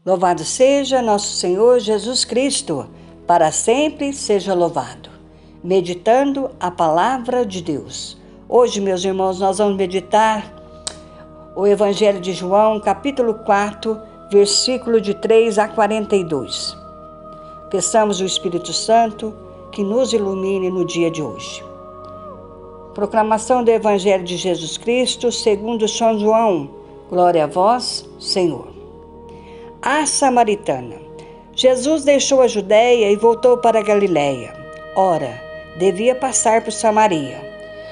Louvado seja nosso Senhor Jesus Cristo, para sempre seja louvado. Meditando a palavra de Deus. Hoje, meus irmãos, nós vamos meditar o Evangelho de João, capítulo 4, versículo de 3 a 42. Peçamos o Espírito Santo que nos ilumine no dia de hoje. Proclamação do Evangelho de Jesus Cristo, segundo São João. Glória a vós, Senhor. A samaritana. Jesus deixou a Judéia e voltou para a Galiléia. Ora, devia passar por Samaria.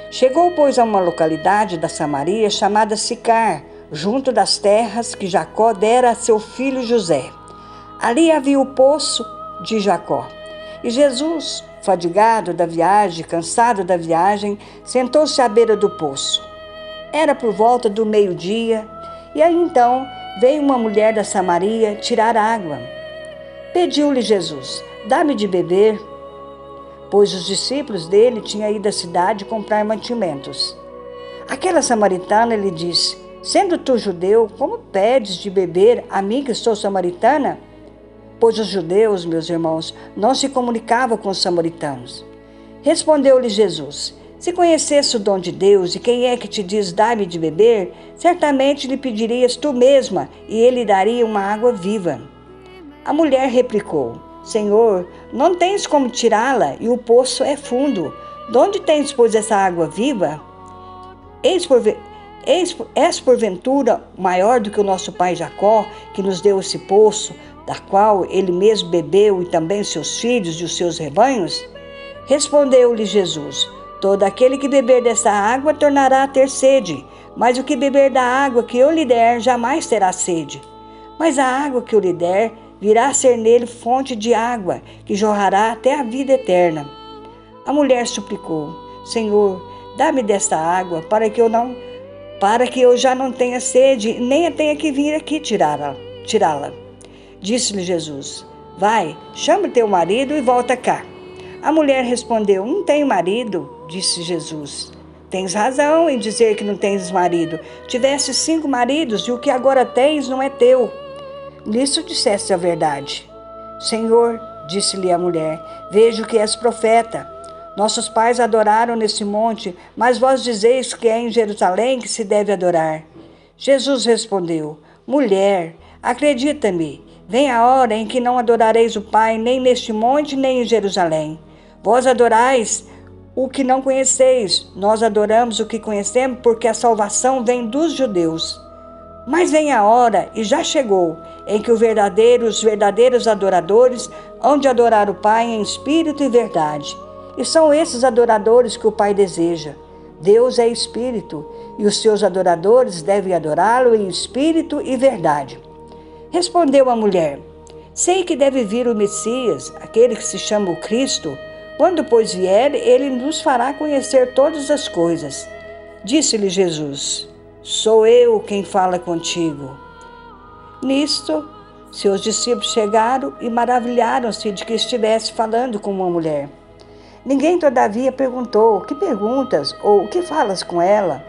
Chegou, pois, a uma localidade da Samaria chamada Sicar, junto das terras que Jacó dera a seu filho José. Ali havia o poço de Jacó. E Jesus, fadigado da viagem, cansado da viagem, sentou-se à beira do poço. Era por volta do meio-dia, e aí então veio uma mulher da Samaria tirar água. Pediu-lhe Jesus: dá-me de beber, pois os discípulos dele tinham ido à cidade comprar mantimentos. Aquela samaritana lhe disse: sendo tu judeu, como pedes de beber a mim que sou samaritana? Pois os judeus, meus irmãos, não se comunicavam com os samaritanos. Respondeu-lhe Jesus: se conhecesse o dom de Deus e quem é que te diz dá-me de beber, certamente lhe pedirias tu mesma e ele daria uma água viva. A mulher replicou: Senhor, não tens como tirá-la e o poço é fundo. De onde tens, pois, essa água viva? És porventura maior do que o nosso pai Jacó, que nos deu esse poço, da qual ele mesmo bebeu e também seus filhos e os seus rebanhos? Respondeu-lhe Jesus: todo aquele que beber dessa água tornará a ter sede, mas o que beber da água que eu lhe der jamais terá sede. Mas a água que eu lhe der virá a ser nele fonte de água, que jorrará até a vida eterna. A mulher suplicou: Senhor, dá-me desta água, para que eu já não tenha sede, nem tenha que vir aqui tirá-la. Disse-lhe Jesus: vai, chama teu marido e volta cá. A mulher respondeu: não tenho marido. Disse Jesus: tens razão em dizer que não tens marido. Tiveste 5 maridos e o que agora tens não é teu. Nisso disseste a verdade. Senhor, disse-lhe a mulher, vejo que és profeta. Nossos pais adoraram nesse monte, mas vós dizeis que é em Jerusalém que se deve adorar. Jesus respondeu: mulher, acredita-me, vem a hora em que não adorareis o Pai, nem neste monte, nem em Jerusalém. Vós adorais o que não conheceis, nós adoramos o que conhecemos, porque a salvação vem dos judeus. Mas vem a hora, e já chegou, em que os verdadeiros adoradores hão de adorar o Pai em espírito e verdade. E são esses adoradores que o Pai deseja. Deus é espírito, e os seus adoradores devem adorá-lo em espírito e verdade. Respondeu a mulher: sei que deve vir o Messias, aquele que se chama o Cristo. Quando, pois, vier, ele nos fará conhecer todas as coisas. Disse-lhe Jesus: sou eu quem fala contigo. Nisto, seus discípulos chegaram e maravilharam-se de que estivesse falando com uma mulher. Ninguém, todavia, perguntou: que perguntas? Ou o que falas com ela?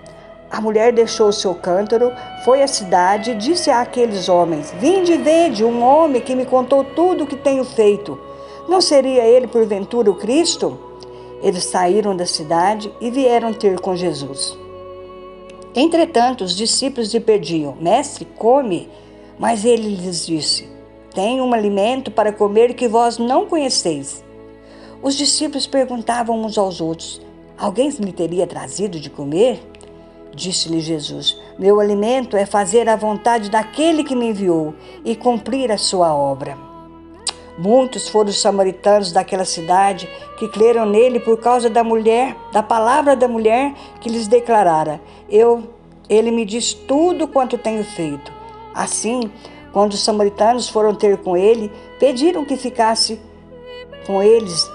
A mulher deixou o seu cântaro, foi à cidade e disse àqueles homens: vinde e vede um homem que me contou tudo o que tenho feito. Não seria ele, porventura, o Cristo? Eles saíram da cidade e vieram ter com Jesus. Entretanto, os discípulos lhe pediam: mestre, come. Mas ele lhes disse: tenho um alimento para comer que vós não conheceis. Os discípulos perguntavam uns aos outros: alguém lhe teria trazido de comer? Disse-lhe Jesus: meu alimento é fazer a vontade daquele que me enviou e cumprir a sua obra. Muitos foram os samaritanos daquela cidade que creram nele por causa da palavra da mulher que lhes declarara: ele me diz tudo quanto tenho feito. Assim, quando os samaritanos foram ter com ele, pediram que ficasse com eles,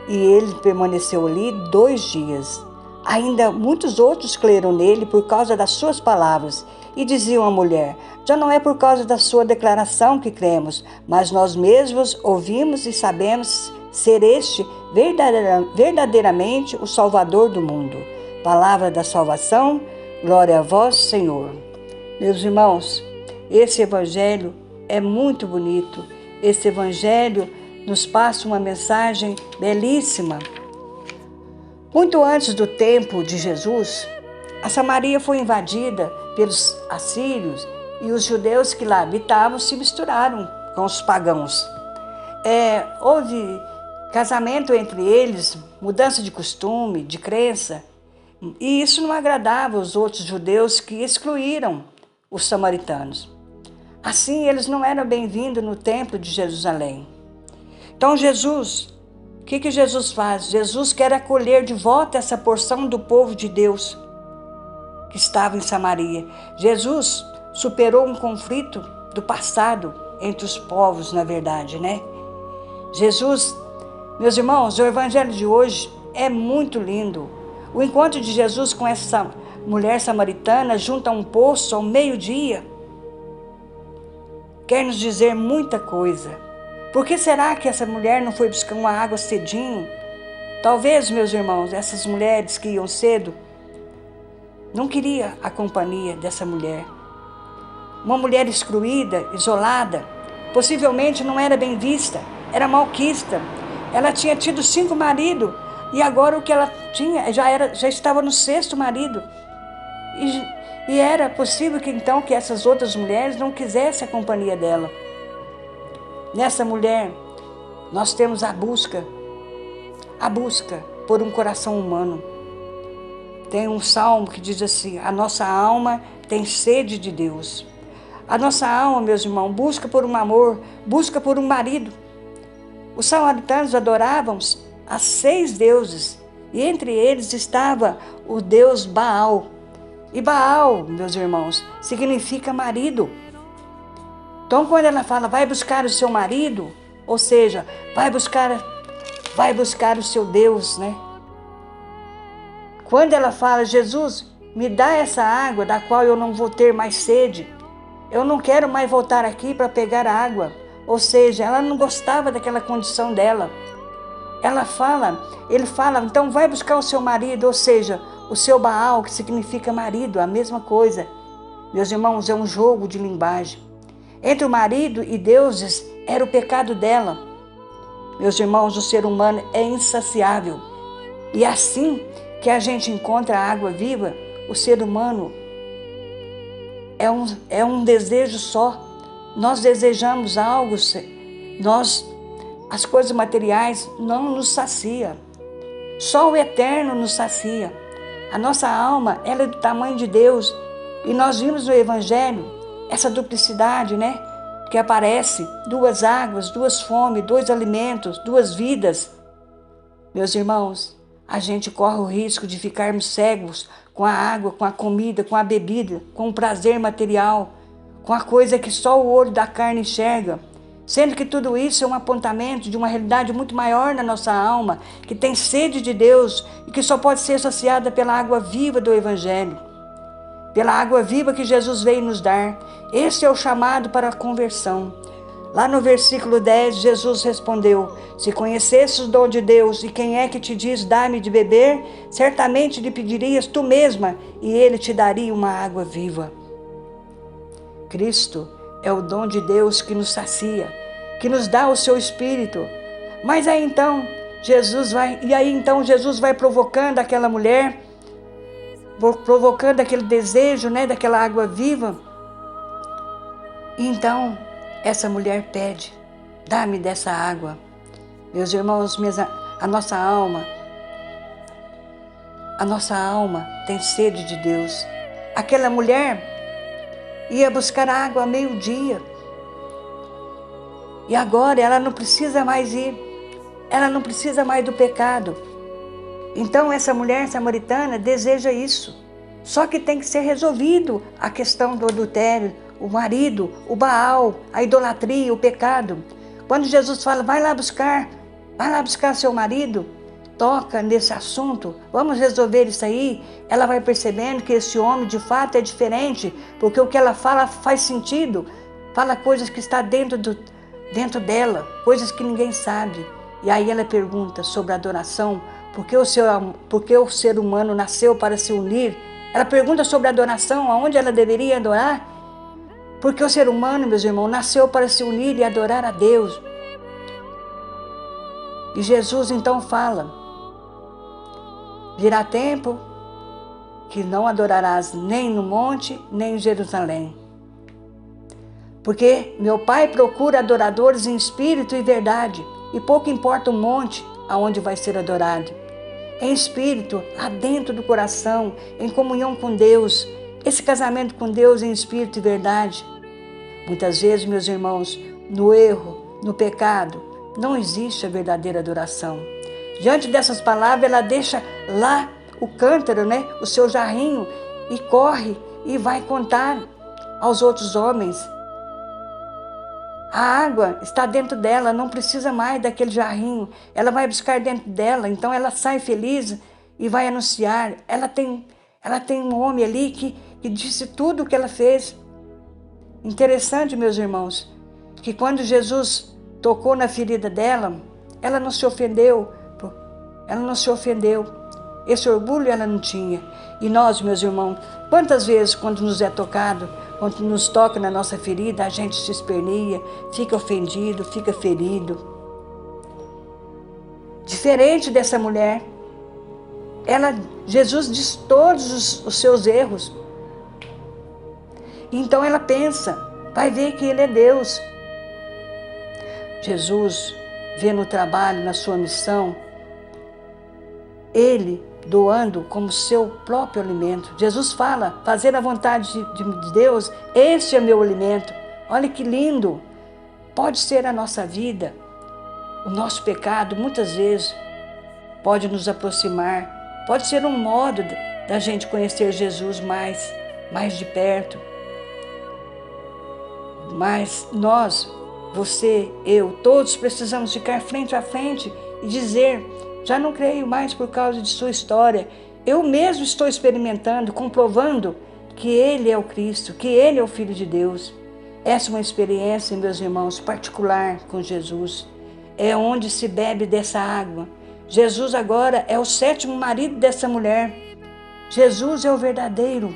e ele permaneceu ali 2 dias. Ainda muitos outros creram nele por causa das suas palavras, e diziam à mulher: já não é por causa da sua declaração que cremos, mas nós mesmos ouvimos e sabemos ser este verdadeiramente o Salvador do mundo. Palavra da salvação, glória a vós, Senhor. Meus irmãos, esse evangelho é muito bonito. Esse evangelho nos passa uma mensagem belíssima. Muito antes do tempo de Jesus, a Samaria foi invadida pelos assírios e os judeus que lá habitavam se misturaram com os pagãos. Houve casamento entre eles, mudança de costume, de crença, e isso não agradava os outros judeus que excluíram os samaritanos. Assim, eles não eram bem-vindos no templo de Jerusalém. Então, Jesus, o que Jesus faz? Jesus quer acolher de volta essa porção do povo de Deus que estava em Samaria. Jesus superou um conflito do passado entre os povos, na verdade, né? Jesus, meus irmãos, o evangelho de hoje é muito lindo. O encontro de Jesus com essa mulher samaritana junto a um poço ao meio-dia quer nos dizer muita coisa. Por que será que essa mulher não foi buscar uma água cedinho? Talvez, meus irmãos, essas mulheres que iam cedo não queriam a companhia dessa mulher. Uma mulher excluída, isolada, possivelmente não era bem vista, era malquista. Ela tinha tido 5 maridos e agora o que ela tinha já estava no 6º marido. E era possível que então que essas outras mulheres não quisessem a companhia dela. Nessa mulher, nós temos a busca por um coração humano. Tem um salmo que diz assim: a nossa alma tem sede de Deus. A nossa alma, meus irmãos, busca por um amor, busca por um marido. Os samaritanos adoravam a 6 deuses, e entre eles estava o deus Baal. E Baal, meus irmãos, significa marido. Então, quando ela fala, vai buscar o seu marido, ou seja, vai buscar o seu Deus, né? Quando ela fala, Jesus, me dá essa água da qual eu não vou ter mais sede. Eu não quero mais voltar aqui para pegar água. Ou seja, ela não gostava daquela condição dela. Ele fala, então vai buscar o seu marido, ou seja, o seu Baal, que significa marido, a mesma coisa. Meus irmãos, é um jogo de linguagem. Entre o marido e deuses era o pecado dela. Meus irmãos, o ser humano é insaciável. E assim que a gente encontra a água viva, o ser humano é um desejo só. Nós desejamos algo, as coisas materiais não nos sacia. Só o eterno nos sacia. A nossa alma, ela é do tamanho de Deus. E nós vimos no Evangelho essa duplicidade, né? Que aparece 2 águas, 2 fomes, 2 alimentos, 2 vidas. Meus irmãos, a gente corre o risco de ficarmos cegos com a água, com a comida, com a bebida, com o prazer material, com a coisa que só o olho da carne enxerga. Sendo que tudo isso é um apontamento de uma realidade muito maior na nossa alma, que tem sede de Deus e que só pode ser saciada pela água viva do Evangelho, pela água viva que Jesus veio nos dar. Esse é o chamado para a conversão. Lá no versículo 10, Jesus respondeu: se conhecesses o dom de Deus e quem é que te diz, dá-me de beber, certamente lhe pedirias tu mesma e ele te daria uma água viva. Cristo é o dom de Deus que nos sacia, que nos dá o seu Espírito. Mas aí então Jesus vai provocando aquela mulher, provocando aquele desejo, né, daquela água viva. E então essa mulher pede: dá-me dessa água. Meus irmãos, a nossa alma tem sede de Deus. Aquela mulher ia buscar água a meio-dia. E agora ela não precisa mais ir. Ela não precisa mais do pecado. Então essa mulher samaritana deseja isso. Só que tem que ser resolvido a questão do adultério, o marido, o Baal, a idolatria, o pecado. Quando Jesus fala, vai lá buscar seu marido, toca nesse assunto, vamos resolver isso aí, ela vai percebendo que esse homem de fato é diferente, porque o que ela fala faz sentido, fala coisas que está dentro dela, coisas que ninguém sabe. E aí ela pergunta sobre a adoração, porque o ser humano nasceu para se unir. Ela pergunta sobre a adoração, aonde ela deveria adorar. Porque o ser humano, meus irmãos, nasceu para se unir e adorar a Deus. E Jesus então fala: virá tempo que não adorarás nem no monte, nem em Jerusalém. Porque meu Pai procura adoradores em espírito e verdade, e pouco importa o monte aonde vai ser adorado. Em espírito, lá dentro do coração, em comunhão com Deus, esse casamento com Deus em espírito e verdade. Muitas vezes, meus irmãos, no erro, no pecado, não existe a verdadeira adoração. Diante dessas palavras, ela deixa lá o cântaro, o seu jarrinho, e corre e vai contar aos outros homens. A água está dentro dela, não precisa mais daquele jarrinho. Ela vai buscar dentro dela, então ela sai feliz e vai anunciar. Ela tem um homem ali que disse tudo o que ela fez. Interessante, meus irmãos, que quando Jesus tocou na ferida dela, ela não se ofendeu. Esse orgulho ela não tinha. E nós, meus irmãos, quantas vezes quando nos é tocado, quando nos toca na nossa ferida, a gente se esperneia, fica ofendido, fica ferido. Diferente dessa mulher, Jesus diz todos os seus erros. Então ela pensa, vai ver que Ele é Deus. Jesus vê no trabalho, na sua missão, Ele doando como seu próprio alimento. Jesus fala, fazer a vontade de Deus, esse é meu alimento. Olha que lindo. Pode ser a nossa vida, o nosso pecado, muitas vezes, pode nos aproximar. Pode ser um modo da gente conhecer Jesus mais de perto. Mas nós, você, eu, todos precisamos ficar frente a frente e dizer: já não creio mais por causa de sua história. Eu mesmo estou experimentando, comprovando que Ele é o Cristo, que Ele é o Filho de Deus. Essa é uma experiência, meus irmãos, particular com Jesus. É onde se bebe dessa água. Jesus agora é o 7º marido dessa mulher. Jesus é o verdadeiro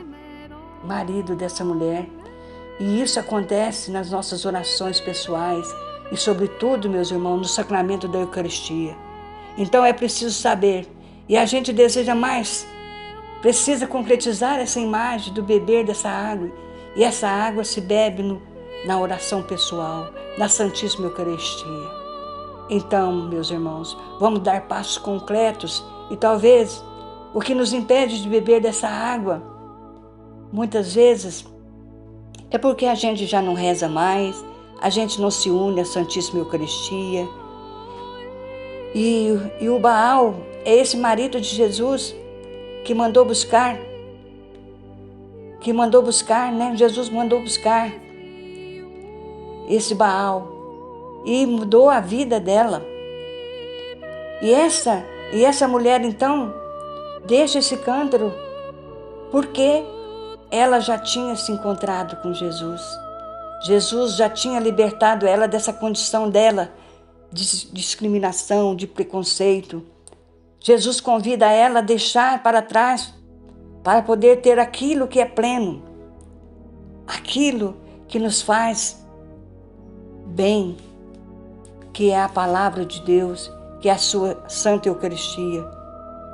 marido dessa mulher. E isso acontece nas nossas orações pessoais e, sobretudo, meus irmãos, no sacramento da Eucaristia. Então é preciso saber, e a gente deseja mais, precisa concretizar essa imagem do beber dessa água, e essa água se bebe na oração pessoal, na Santíssima Eucaristia. Então, meus irmãos, vamos dar passos concretos, e talvez o que nos impede de beber dessa água, muitas vezes, é porque a gente já não reza mais, a gente não se une à Santíssima Eucaristia. E o Baal é esse marido de Jesus que mandou buscar, Jesus mandou buscar esse Baal e mudou a vida dela. E essa mulher então deixa esse cântaro porque ela já tinha se encontrado com Jesus. Jesus já tinha libertado ela dessa condição dela de discriminação, de preconceito. Jesus convida ela a deixar para trás para poder ter aquilo que é pleno, aquilo que nos faz bem, que é a palavra de Deus, que é a sua Santa Eucaristia.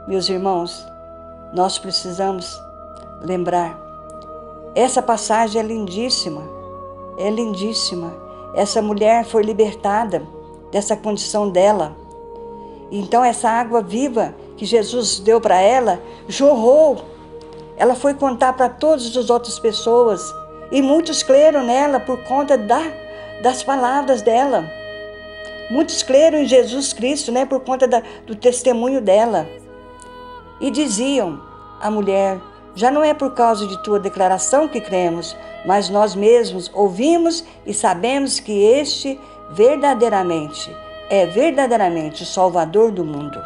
Meus irmãos, nós precisamos lembrar. Essa passagem é lindíssima, Essa mulher foi libertada dessa condição dela. Então essa água viva que Jesus deu para ela, jorrou. Ela foi contar para todas as outras pessoas. E muitos creram nela por conta das palavras dela. Muitos creram em Jesus Cristo, por conta do testemunho dela. E diziam à mulher: já não é por causa de tua declaração que cremos, mas nós mesmos ouvimos e sabemos que este é verdadeiramente o Salvador do mundo.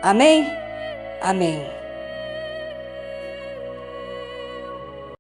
Amém? Amém.